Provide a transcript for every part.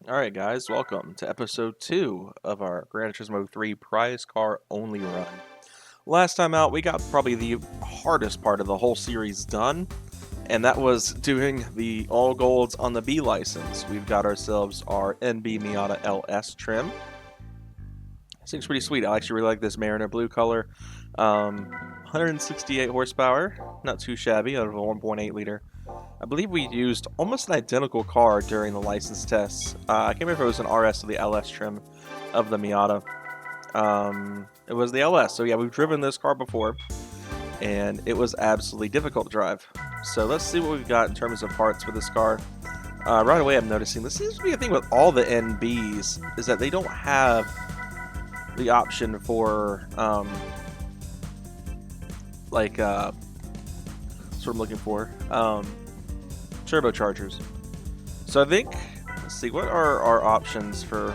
Alright guys, welcome to episode 2 of our Gran Turismo 3 prize car only run. Last time out we got probably the hardest part of the whole series done, and that was doing the all golds on the B license. We've got ourselves our NB Miata LS trim. Seems pretty sweet. I actually really like this Mariner blue color. 168 horsepower, not too shabby out of a 1.8 liter. I believe we used almost an identical car during the license tests. I can't remember if it was an RS or the LS trim of the Miata. It was the LS, so yeah, we've driven this car before, and it was absolutely difficult to drive. So let's see what we've got in terms of parts for this car. Right away I'm noticing this seems to be a thing with all the NBs, is that they don't have the option for, that's what I'm looking for. Turbochargers. So I think, let's see, what are our options for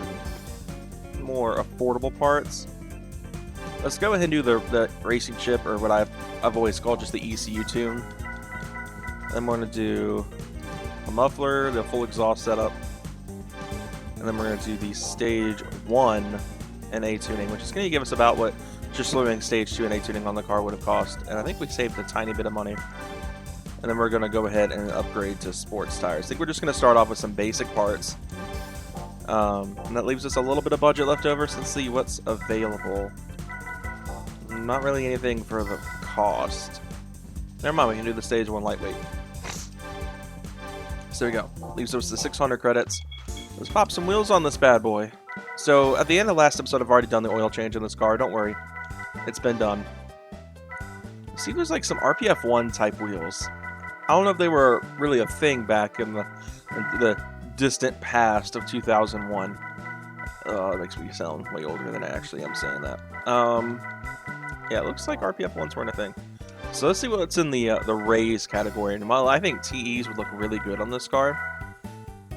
more affordable parts? Let's go ahead and do the racing chip, or what I've always called just the ECU tune. Then we're going to do a muffler, the full exhaust setup, and then we're going to do the stage 1 NA tuning, which is going to give us about what just doing stage 2 NA tuning on the car would have cost, and I think we saved a tiny bit of money. And then we're going to go ahead and upgrade to sports tires. I think we're just going to start off with some basic parts. And that leaves us a little bit of budget left over. So let's see what's available. Not really anything for the cost. Never mind, we can do the stage 1 lightweight. So there we go. Leaves us the 600 credits. Let's pop some wheels on this bad boy. So at the end of the last episode, I've already done the oil change in this car. Don't worry. It's been done. See, there's like some RPF 1 type wheels. I don't know if they were really a thing back in the distant past of 2001. It makes me sound way older than I actually am saying that. Yeah, it looks like RPF 1s weren't a thing. So let's see what's in the raise category. And while I think TEs would look really good on this car,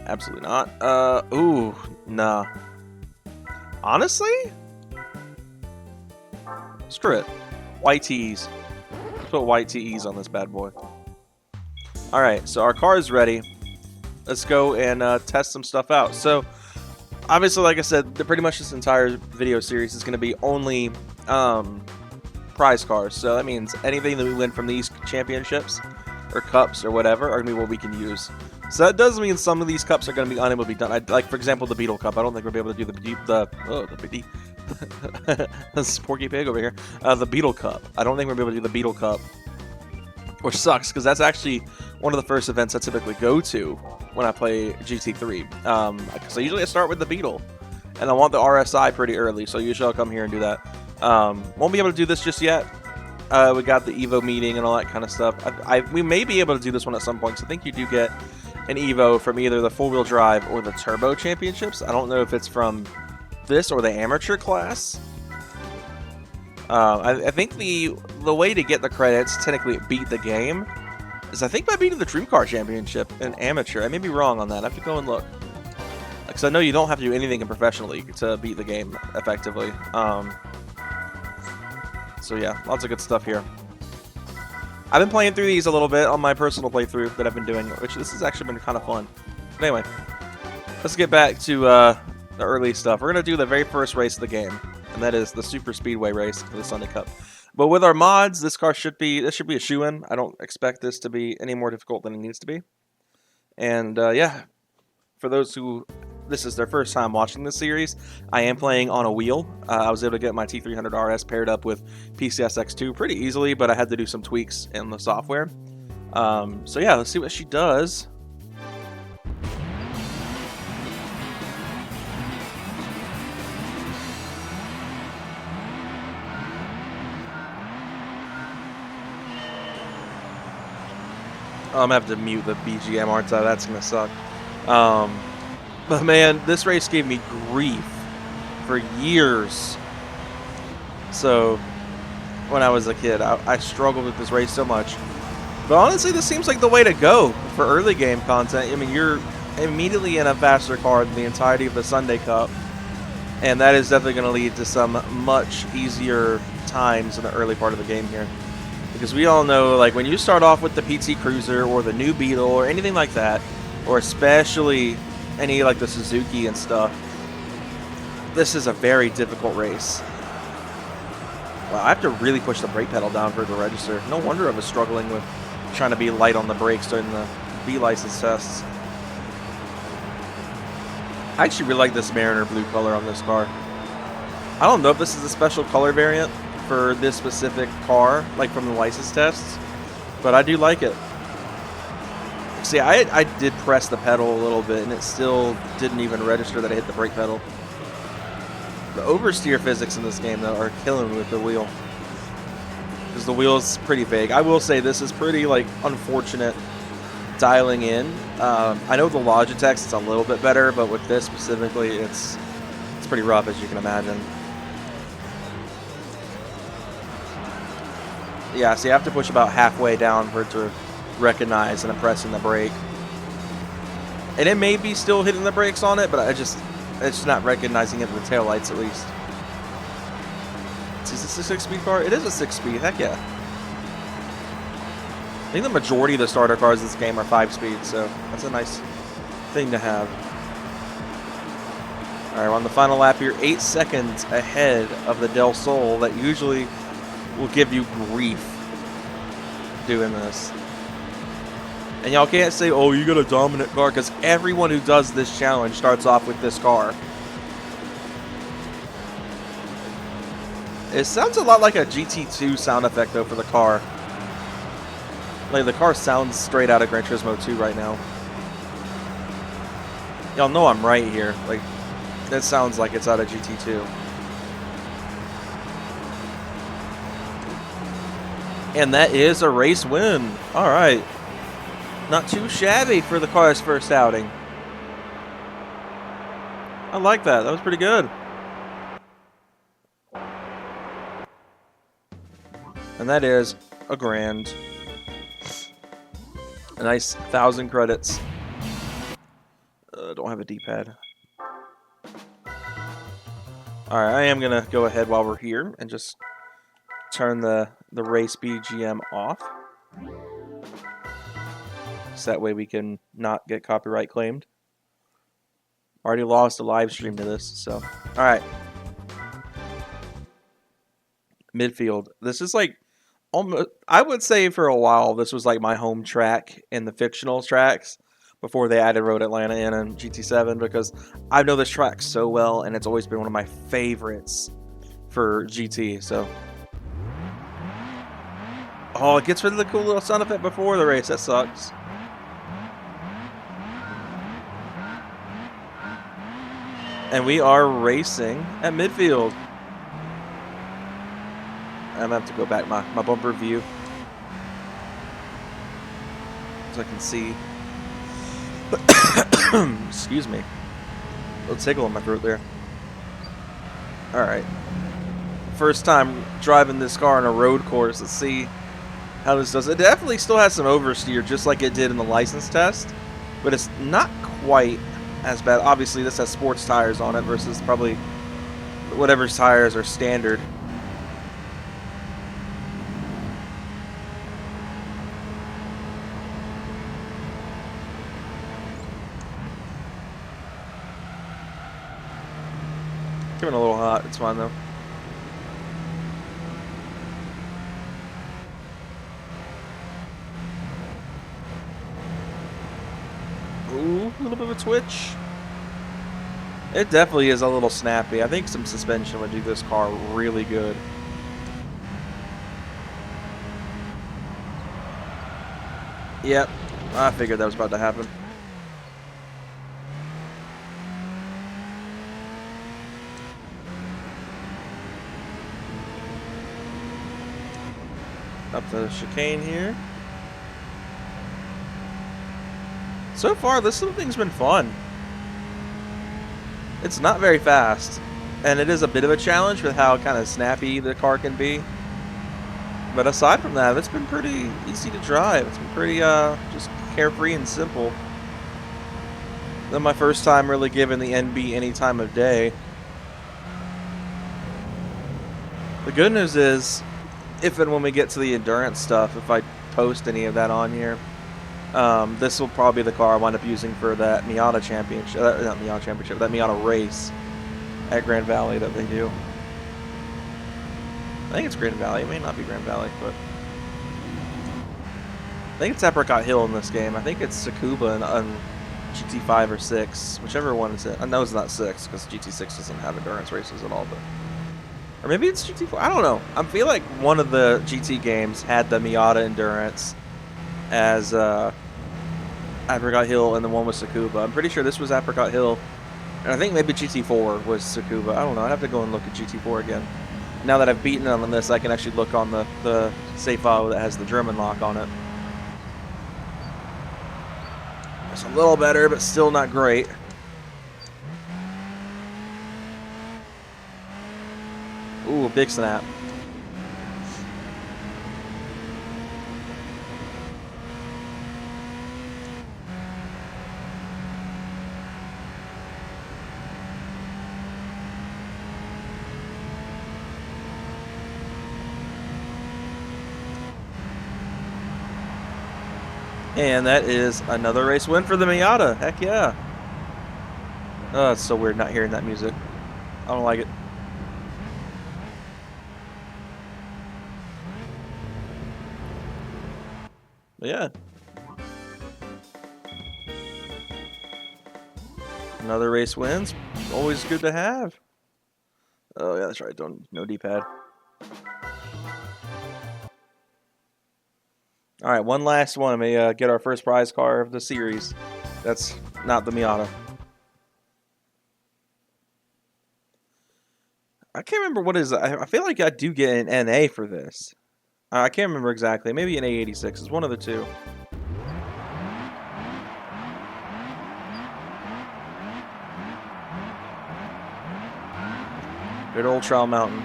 absolutely not. Ooh, nah. Honestly? Screw it. White TEs. Let's put white TEs on this bad boy. Alright, so our car is ready. Let's go and test some stuff out. So, obviously, like I said, pretty much this entire video series is going to be only prize cars. So that means anything that we win from these championships or cups or whatever are going to be what we can use. So that does mean some of these cups are going to be unable to be done. Like, for example, the Beetle Cup. I don't think we'll be able to do this is Porky Pig over here. The Beetle Cup. I don't think we'll be able to do the Beetle Cup. Which sucks, because that's actually one of the first events I typically go to when I play GT3. Because I usually start with the Beetle, and I want the RSI pretty early, so usually I'll come here and do that. Won't be able to do this just yet. We got the Evo meeting and all that kind of stuff. We may be able to do this one at some point, because I think you do get an Evo from either the four-wheel drive or the Turbo Championships. I don't know if it's from this or the amateur class. I think the way to get the credits, technically beat the game, is I think by beating the Dream Car Championship in amateur. I may be wrong on that. I have to go and look. Because I know you don't have to do anything in Professional League to beat the game effectively. So yeah, lots of good stuff here. I've been playing through these a little bit on my personal playthrough that I've been doing, which this has actually been kind of fun. But anyway, let's get back to the early stuff. We're going to do the very first race of the game, and that is the Super Speedway race for the Sunday Cup. But with our mods, this should be a shoo-in. I don't expect this to be any more difficult than it needs to be. And yeah, for those who this is their first time watching this series, I am playing on a wheel. I was able to get my T300 RS paired up with PCSX2 pretty easily, but I had to do some tweaks in the software. So yeah, let's see what she does. I'm gonna have to mute the BGM, aren't I? That's gonna suck. But man, this race gave me grief for years. So when I was a kid, I struggled with this race so much. But honestly, this seems like the way to go for early game content. I mean, you're immediately in a faster car than the entirety of the Sunday Cup, and that is definitely going to lead to some much easier times in the early part of the game here. Because we all know, like, when you start off with the PT Cruiser or the new Beetle or anything like that, or especially any like the Suzuki and stuff, this is a very difficult race. Wow, I have to really push the brake pedal down for it to register. No wonder I was struggling with trying to be light on the brakes during the B license tests. I actually really like this Mariner blue color on this car. I don't know if this is a special color variant for this specific car, like from the license tests, but I do like it. See, I did press the pedal a little bit, and it still didn't even register that I hit the brake pedal. The oversteer physics in this game, though, are killing me with the wheel. Because the wheel is pretty vague. I will say this is pretty, like, unfortunate dialing in. I know the Logitech's is a little bit better, but with this specifically, it's pretty rough, as you can imagine. Yeah, so you have to push about halfway down for it to recognize, and I'm pressing the brake. And it may be still hitting the brakes on it, but it's just not recognizing it with the taillights, at least. Is this a 6-speed car? It is a 6-speed, heck yeah. I think the majority of the starter cars in this game are 5-speed, so that's a nice thing to have. Alright, we're on the final lap here, 8 seconds ahead of the Del Sol that usually will give you grief doing this. And y'all can't say, oh, you got a dominant car, because everyone who does this challenge starts off with this car. It sounds a lot like a GT2 sound effect, though, for the car. Like, the car sounds straight out of Gran Turismo 2 right now. Y'all know I'm right here. Like, that sounds like it's out of GT2. And that is a race win. All right. Not too shabby for the car's first outing. I like that. That was pretty good. And that is a grand. A nice 1,000 credits. Don't have a D-pad. Alright, I am going to go ahead while we're here and just turn the race BGM off. So that way we can not get copyright claimed. Already lost a live stream to this, so. Alright. Midfield. This is like, almost, I would say for a while, this was like my home track in the fictional tracks before they added Road Atlanta in and GT7, because I know this track so well, and it's always been one of my favorites for GT, so. Oh, it gets rid of the cool little sound effect before the race. That sucks. And we are racing at midfield. I'm going to have to go back my bumper view so I can see. Excuse me. A little tickle in my throat there. Alright. First time driving this car on a road course. Let's see how this does. It definitely still has some oversteer, just like it did in the license test. But it's not quite as bad. Obviously, this has sports tires on it versus probably whatever tires are standard. Coming a little hot. It's fine, though. Ooh, a little bit of a twitch. It definitely is a little snappy. I think some suspension would do this car really good. Yep, I figured that was about to happen. Up the chicane here. So far, this little thing's been fun. It's not very fast, and it is a bit of a challenge with how kind of snappy the car can be. But aside from that, it's been pretty easy to drive. It's been pretty just carefree and simple. Then my first time really giving the NB any time of day. The good news is, if and when we get to the endurance stuff, if I post any of that on here, This will probably be the car I wind up using for that Miata championship, not Miata championship, that Miata race at Grand Valley that they do. I think it's Grand Valley. It may not be Grand Valley, but I think it's Apricot Hill in this game. I think it's Tsukuba on GT5 or 6, whichever one is it. I know it's not 6 because GT6 doesn't have endurance races at all, but or maybe it's GT4. I don't know. I feel like one of the GT games had the Miata endurance as Apricot Hill, and the one was Tsukuba. I'm pretty sure this was Apricot Hill, and I think maybe GT4 was Tsukuba. I don't know. I'd have to go and look at GT4 again. Now that I've beaten it on this, I can actually look on the save file that has the German lock on it. It's a little better, but still not great. Ooh, big snap. And that is another race win for the Miata. Heck yeah. Oh, it's so weird not hearing that music. I don't like it. But yeah. Another race wins. Always good to have. Oh yeah, that's right. No D-pad. All right, one last one. We get our first prize car of the series. That's not the Miata. I can't remember what is. I feel like I do get an NA for this. I can't remember exactly. Maybe an A86. It's one of the two. Good old Trial Mountain.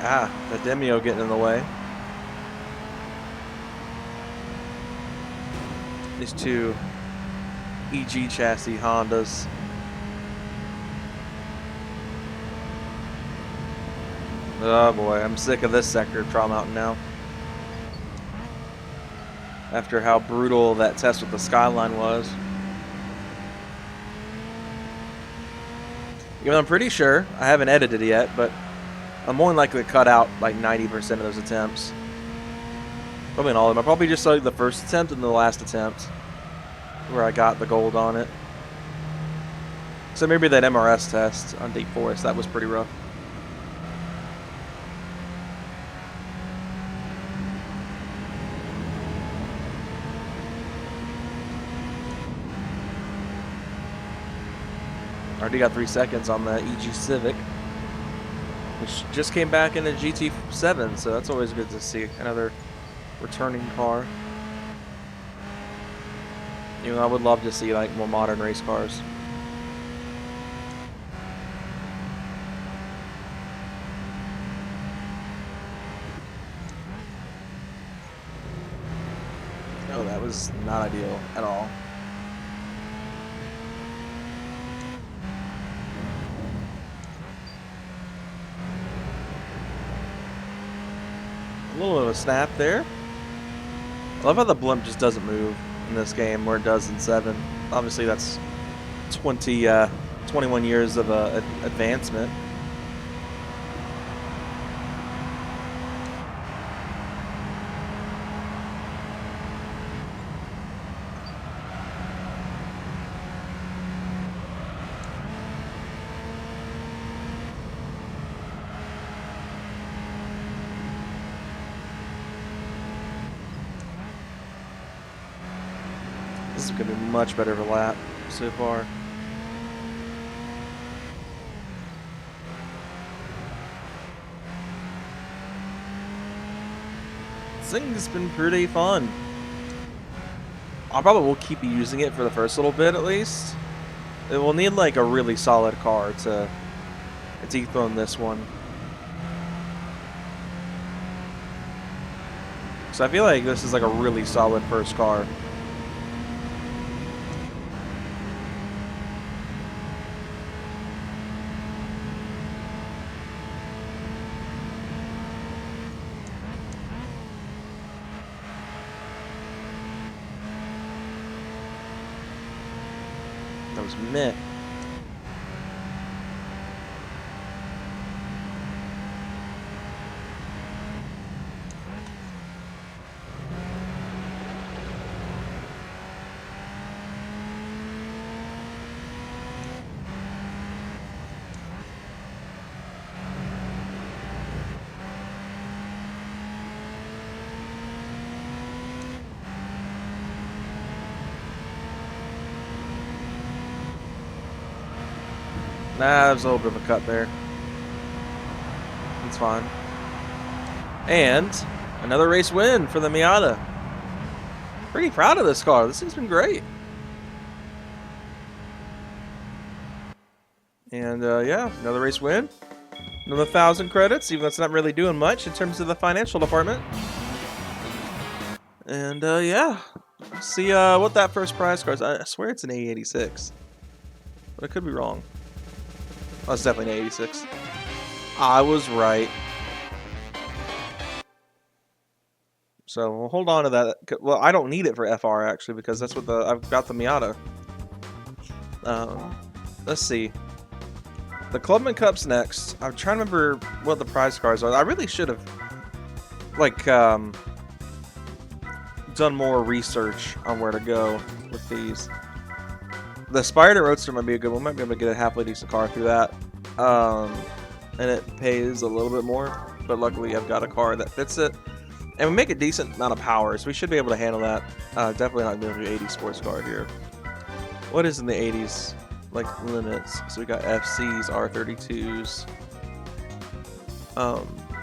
Ah, the Demio getting in the way. These two EG chassis Hondas. Oh boy, I'm sick of this sector of Trial Mountain now. After how brutal that test with the Skyline was. You know, I'm pretty sure, I haven't edited it yet, but I'm more than likely to cut out like 90% of those attempts. Probably not all of them. I probably just saw the first attempt and the last attempt where I got the gold on it. So maybe that MRS test on Deep Forest, that was pretty rough. Already got 3 seconds on the EG Civic, which just came back in a GT7, so that's always good to see. Another returning car. You know, I would love to see like more modern race cars. Oh, that was not ideal at all. A little bit of a snap there. I love how the blimp just doesn't move in this game where it does in 7. Obviously that's 21 years of advancement. This is going to be much better of a lap so far. This thing's been pretty fun. I probably will keep using it for the first little bit at least. It will need like a really solid car to dethrone this one. So I feel like this is like a really solid first car. was meh. Nah, there's a little bit of a cut there. It's fine. And another race win for the Miata. Pretty proud of this car. This thing's been great. And yeah, another race win. Another 1,000 credits, even though it's not really doing much in terms of the financial department. And yeah, let's see what that first prize car is. I swear it's an A86, but I could be wrong. Oh, it's definitely an 86. I was right. So we'll hold on to that. Well, I don't need it for FR actually because that's what I've got the Miata. Let's see. The Clubman Cup's next. I'm trying to remember what the prize cards are. I really should have like done more research on where to go with these. The Spider Roadster might be a good one. Might be able to get a halfway decent car through that. And it pays a little bit more, but luckily I've got a car that fits it. And we make a decent amount of power, so we should be able to handle that. Definitely not going to be an 80 sports car here. What is in the 80s? Like limits. So we got FCs, R32s,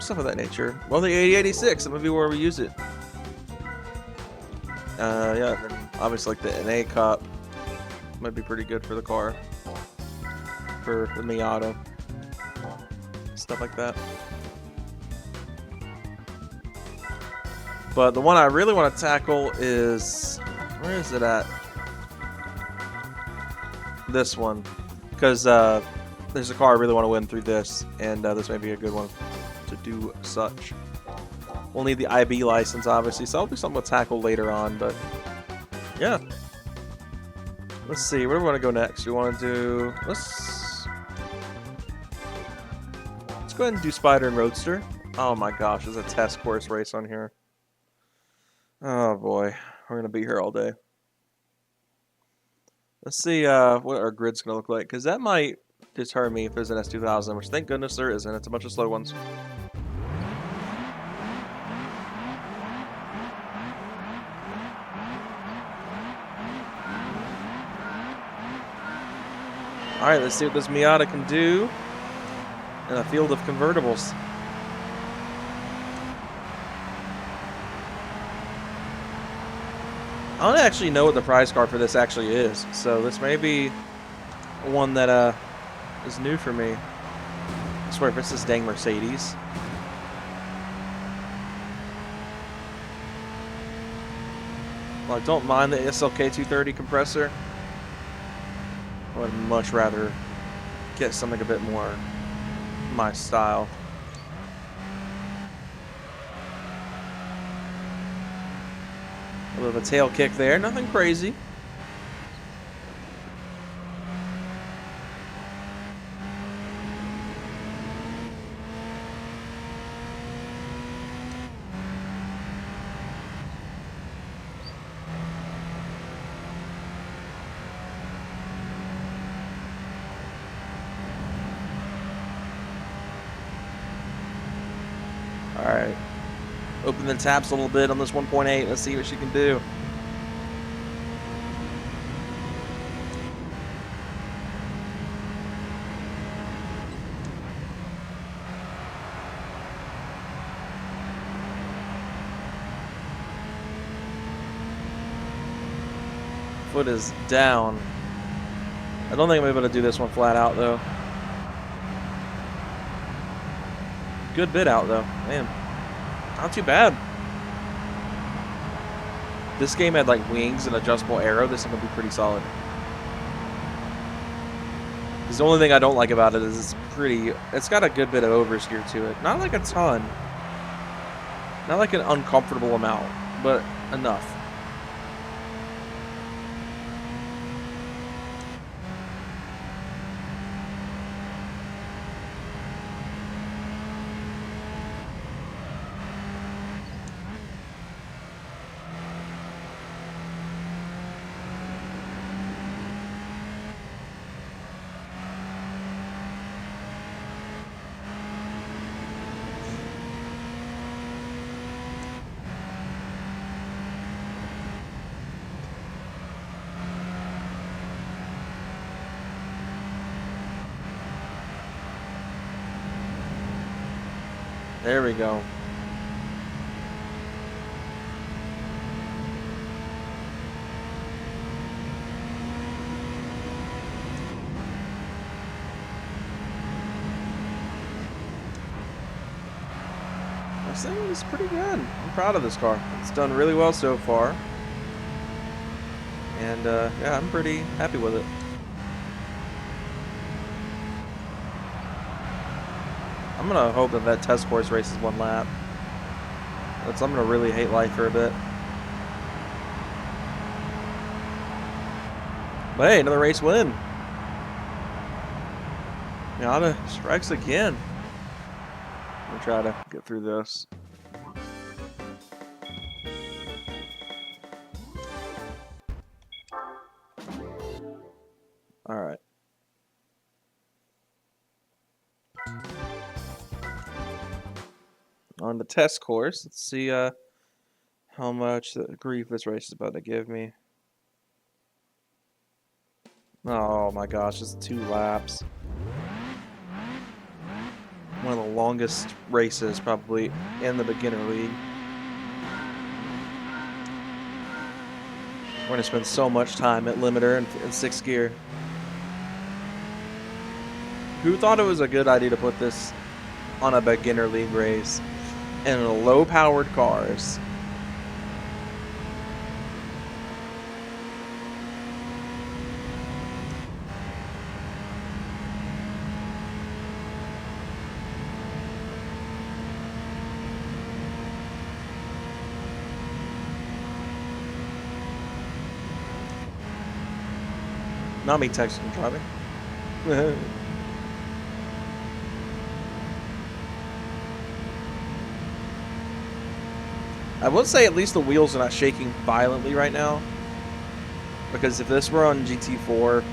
stuff of that nature. Well, the 8086, that might be where we use it. Yeah, and then obviously like the NA Cup might be pretty good for the car, for the Miata, stuff like that. But the one I really want to tackle is, where is it at? This one, because there's a car I really want to win through this, and this may be a good one to do such. We'll need the IB license, obviously, so that'll be something we'll tackle later on, but yeah. Let's see, where do we want to go next? We want to do, let's go ahead and do Spider and Roadster. Oh my gosh, there's a test course race on here. Oh boy, we're going to be here all day. Let's see what our grid's going to look like, because that might deter me if there's an S2000, which thank goodness there isn't. It's a bunch of slow ones. Alright, let's see what this Miata can do in a field of convertibles. I don't actually know what the prize card for this actually is, so this may be one that is new for me. I swear if it's this dang Mercedes. Well, I don't mind the SLK 230 compressor. I would much rather get something a bit more my style. A little bit of a tail kick there, nothing crazy. Alright. Open the taps a little bit on this 1.8. Let's see what she can do. Foot is down. I don't think I'm able to do this one flat out though. Good bit out though, man. Not too bad. This game had like wings and adjustable aero. This one would be pretty solid. Because the only thing I don't like about it is it's got a good bit of oversteer to it. Not like a ton. Not like an uncomfortable amount, but enough. There we go. This thing is pretty good. I'm proud of this car. It's done really well so far. And yeah, I'm pretty happy with it. I'm gonna hope that that test course races one lap. I'm gonna really hate life for a bit. But hey, another race win. Miata strikes again. I'm gonna try to get through this. All right. On the test course, let's see how much grief this race is about to give me. Oh my gosh, just 2 laps. One of the longest races probably in the beginner league. We're going to spend so much time at limiter and 6th gear. Who thought it was a good idea to put this on a beginner league race in low-powered cars? Not me texting and driving. I will say at least the wheels are not shaking violently right now. Because if this were on GT4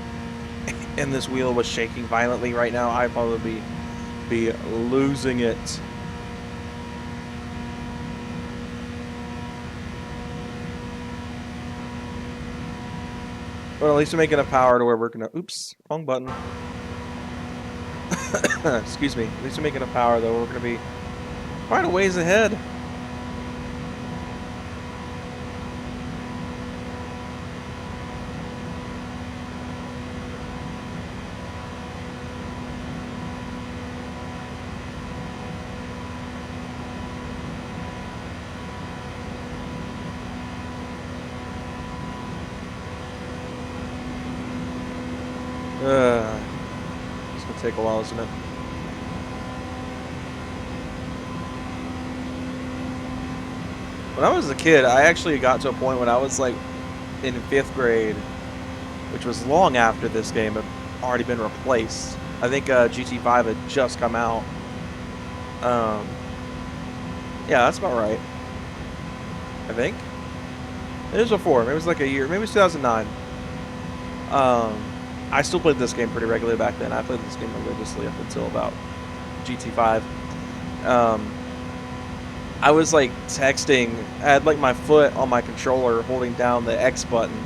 and this wheel was shaking violently right now, I'd probably be losing it. But at least we're making enough power to where we're gonna. Oops, wrong button. Excuse me. At least we're making enough power though. We're gonna be quite a ways ahead. It's gonna take a while, isn't it? When I was a kid, I actually got to a point when I was like in 5th grade, which was long after this game had already been replaced. I think GT5 had just come out. Yeah, that's about right. I think. It was before. Maybe it was like a year. Maybe it was 2009. I still played this game pretty regularly back then. I played this game religiously up until about GT5. I was like texting. I had like my foot on my controller holding down the X button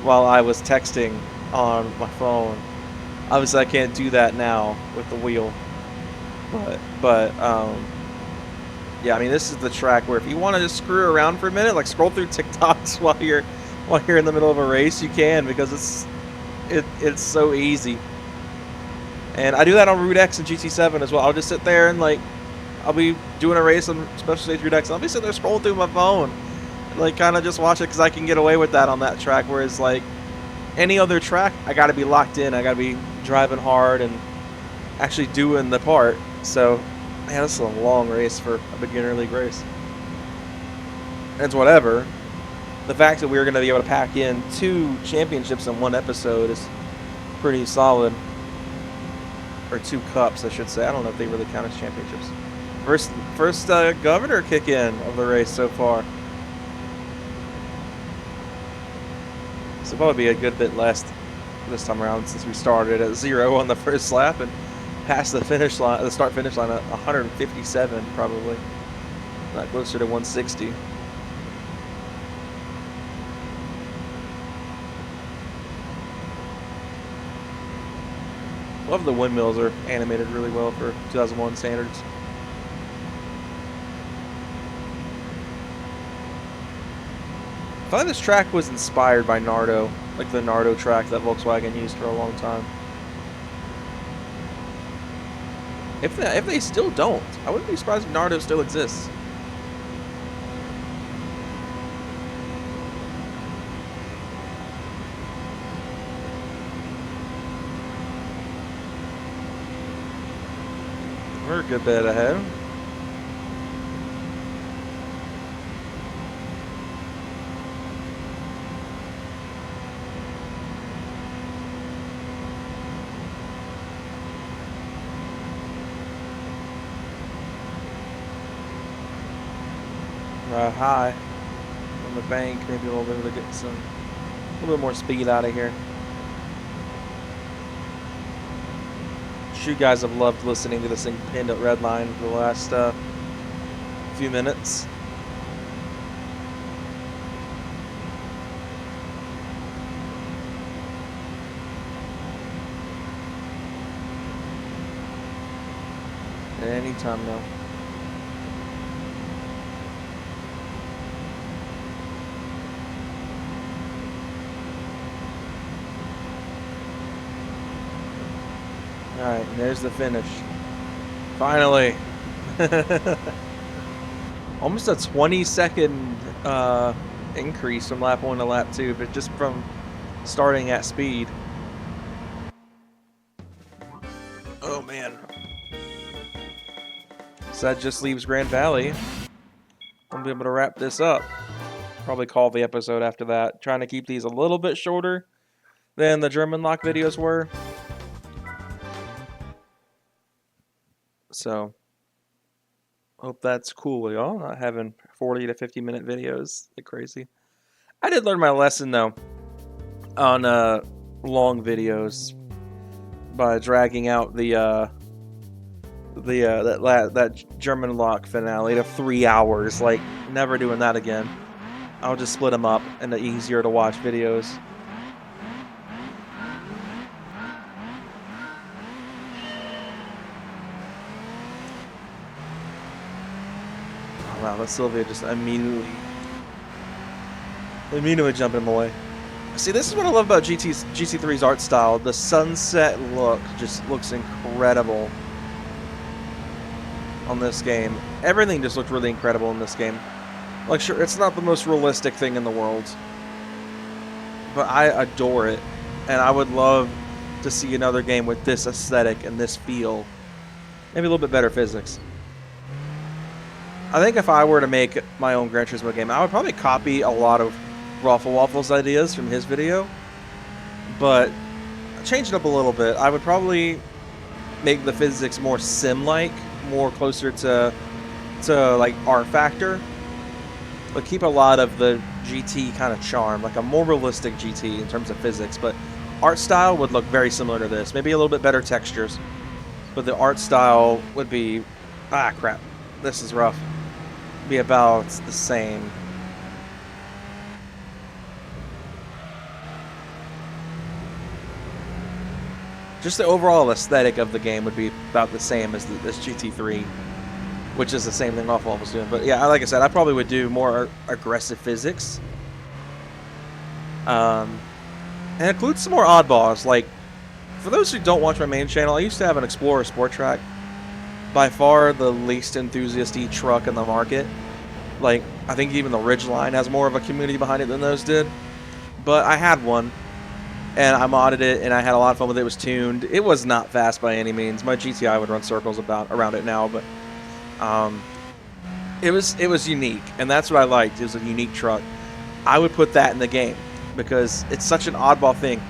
while I was texting on my phone. Obviously, I can't do that now with the wheel. But yeah, I mean, this is the track where if you want to just screw around for a minute, like scroll through TikToks while you're in the middle of a race, you can, because it's so easy. And I do that on Route X and GT7 as well. I'll just sit there and like I'll be doing a race on Special Stage Route X. I'll be sitting there scrolling through my phone, like kind of just watch it because I can get away with that on that track. Whereas like any other track, I got to be locked in. I got to be driving hard and actually doing the part. So, man, this is a long race for a beginner league race. It's whatever. The fact that we were going to be able to pack in 2 championships in one episode is pretty solid. Or 2 cups, I should say. I don't know if they really count as championships. First governor kick in of the race so far. So probably be a good bit less this time around since we started at 0 on the first lap and passed the finish line, the start finish line at 157 probably, not closer to 160. Love the windmills are animated really well for 2001 standards. feel like this track was inspired by Nardo, like the Nardo track that Volkswagen used for a long time. If they still don't, I wouldn't be surprised if Nardo still exists. We're a good bit ahead. High on the bank, maybe a little bit to get a little bit more speed out of here. You guys have loved listening to this thing pinned at red line for the last few minutes. Anytime now. Alright, and there's the finish. Finally! Almost a 20-second increase from lap 1 to lap 2, but just from starting at speed. Oh man. So that just leaves Grand Valley. I'll be able to wrap this up. Probably call the episode after that. Trying to keep these a little bit shorter than the German lock videos were. So, hope that's cool with y'all, not having 40 to 50 minute videos like crazy. I did learn my lesson though on long videos by dragging out that German lock finale to 3 hours. Like, never doing that again. I'll just split them up into easier to watch videos. Wow, that Sylvia just immediately jumping in the way. See, this is what I love about GT3's art style. The sunset look just looks incredible on this game. Everything just looked really incredible in this game. Like, sure, it's not the most realistic thing in the world, but I adore it, and I would love to see another game with this aesthetic and this feel. Maybe a little bit better physics. I think if I were to make my own Gran Turismo game, I would probably copy a lot of Raffle Waffle's ideas from his video, but change it up a little bit. I would probably make the physics more sim-like, more closer to like R Factor, but keep a lot of the GT kind of charm, like a more realistic GT in terms of physics, but art style would look very similar to this. Maybe a little bit better textures, but the art style would be, crap, this is rough. Be about the same. Just the overall aesthetic of the game would be about the same as this GT3, which is the same thing Raffle was doing. But yeah, like I said, I probably would do more aggressive physics, and include some more oddballs. Like, for those who don't watch my main channel, I used to have an Explorer Sport Track. By far the least enthusiasty truck in the market. Like, I think even the Ridgeline has more of a community behind it than those did. But I had one, and I modded it, and I had a lot of fun with it. It was tuned. It was not fast by any means. My GTI would run circles around it now, but it was unique, and that's what I liked. It was a unique truck. I would put that in the game because it's such an oddball thing.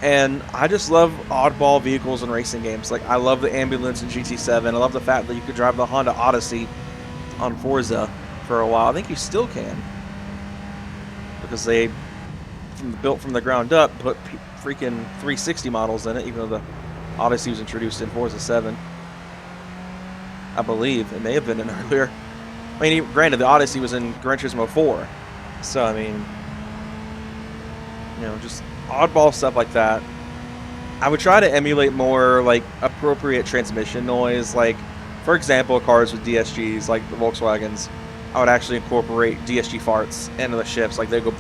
And I just love oddball vehicles in racing games. Like, I love the ambulance in GT7. I love the fact that you could drive the Honda Odyssey on Forza for a while. I think you still can, because they built from the ground up, put freaking 360 models in it, even though the Odyssey was introduced in Forza 7. I believe it may have been an earlier. I mean, granted, the Odyssey was in Gran Turismo 4, so I mean, you know, just oddball stuff like that. I would try to emulate more like appropriate transmission noise, like for example cars with DSGs like the Volkswagens. I would actually incorporate DSG farts into the shifts. Like, they go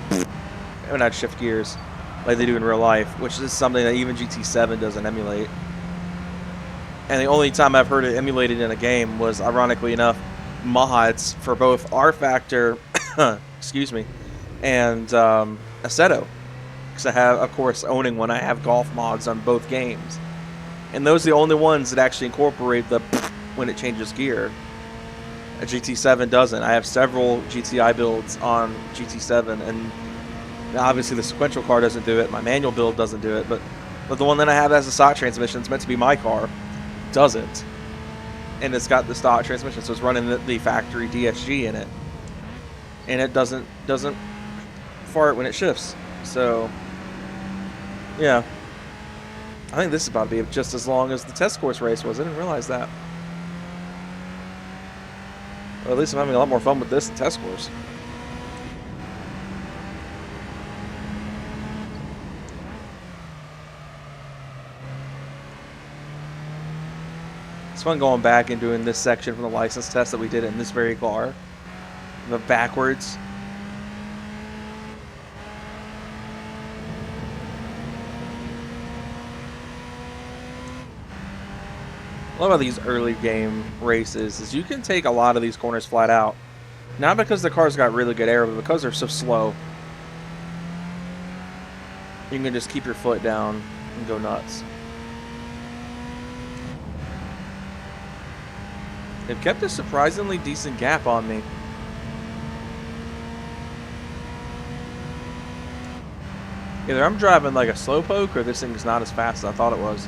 and I'd shift gears like they do in real life, which is something that even GT7 doesn't emulate. And the only time I've heard it emulated in a game was, ironically enough, mods for both R Factor, excuse me, and Assetto. Because I have, of course, owning one, I have golf mods on both games. And those are the only ones that actually incorporate the when it changes gear. A GT7 doesn't. I have several GTI builds on GT7, and obviously the sequential car doesn't do it. My manual build doesn't do it, but the one that I have as a stock transmission, it's meant to be my car, doesn't. And it's got the stock transmission, so it's running the factory DSG in it, and it doesn't fart when it shifts. So yeah, I think this is about to be just as long as the test course race was. I didn't realize that. Well, at least I'm having a lot more fun with this than test course. It's fun going back and doing this section from the license test that we did in this very car. The backwards. What I love about these early game races is you can take a lot of these corners flat out. Not because the car's got really good air, but because they're so slow. You can just keep your foot down and go nuts. They've kept a surprisingly decent gap on me. Either I'm driving like a slowpoke or this thing's not as fast as I thought it was.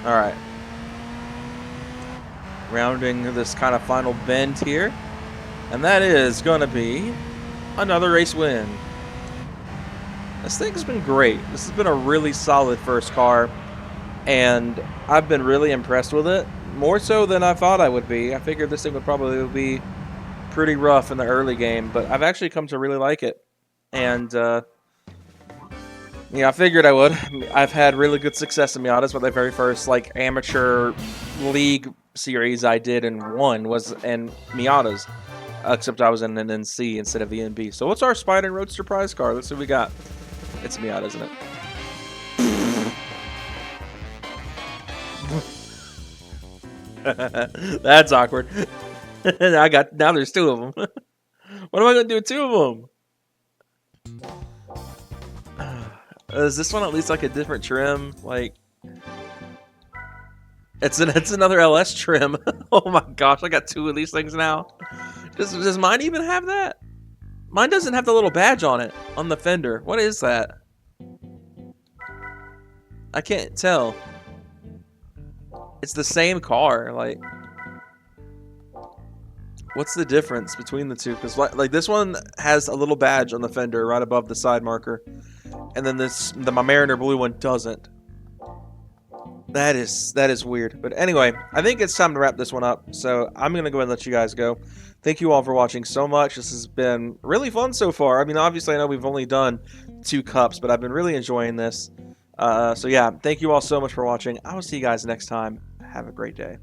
Alright. Rounding this kind of final bend here. And that is going to be another race win. This thing's been great. This has been a really solid first car. And I've been really impressed with it. More so than I thought I would be. I figured this thing would probably be pretty rough in the early game. But I've actually come to really like it. And, yeah, I figured I would. I've had really good success in Miatas, but the very first like amateur league series I did and won was in Miatas, except I was in an NC instead of the NB. So what's our Spider Roadster prize car? Let's see what we got. It's Miata, isn't it? That's awkward. Now there's two of them. What am I gonna do with two of them? Is this one at least like a different trim? Like, it's another LS trim. Oh my gosh, I got two of these things now. Does mine even have that? Mine doesn't have the little badge on it on the fender. What is that? I can't tell. It's the same car. Like, what's the difference between the two? Because like this one has a little badge on the fender right above the side marker. And then my Mariner Blue one doesn't. That is weird. But anyway, I think it's time to wrap this one up. So I'm going to go ahead and let you guys go. Thank you all for watching so much. This has been really fun so far. I mean, obviously, I know we've only done 2 cups, but I've been really enjoying this. So yeah, thank you all so much for watching. I will see you guys next time. Have a great day.